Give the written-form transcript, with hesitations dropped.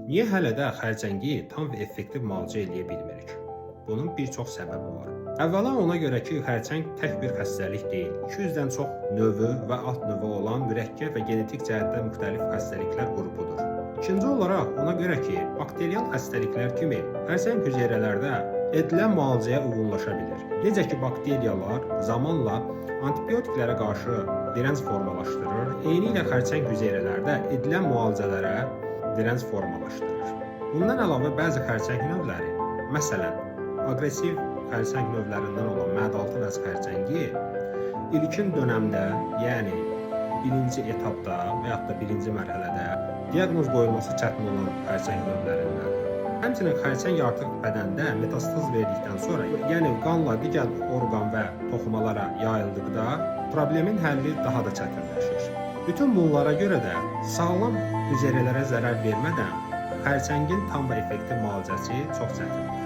Niyə hələ də xərçəngi tam və effektiv müalicə edə bilmirik? Bunun bir çox səbəbi var. Əvvəla ona görə ki, xərçəng tək bir xəstəlik deyil. 200-dən çox növü və alt növü olan mürəkkəb və genetik cəhətdən müxtəlif xəstəliklər qrupudur. İkinci olaraq ona görə ki, bakterial xəstəliklər kimi xərçəng hüceyrələrdə edilən müalicəyə uyğunlaşa bilir. Necə ki, bakteriyalar zamanla antibiotiklərə qarşı direnç formalaşdırır, eynilə xərçəng hüceyrələrdə edilən müalicələrə direnç formalaşdırır. Bundan əlavə bəzi xərçəng növləri, məsələn, aqressiv xərçəng növlərindən olan mədaltı vəz xərçəngi ilkin dönəmdə, yəni birinci etapda və yaxud da birinci mərhələdə diaqnoz qoyulması çətin olan xərçəng növlərindəndir. Həmçinin xərçəng artıq bədəndə metastaz verdikdən sonra, yəni qanla digər orqan və toxumalara yayıldıqda problemin həlli daha da çətinləşir. Bütün bunlara görə də sağlam hüceyrələrə zərər vermədən xərçəngin tam və effektiv müalicəsi çox çətindir.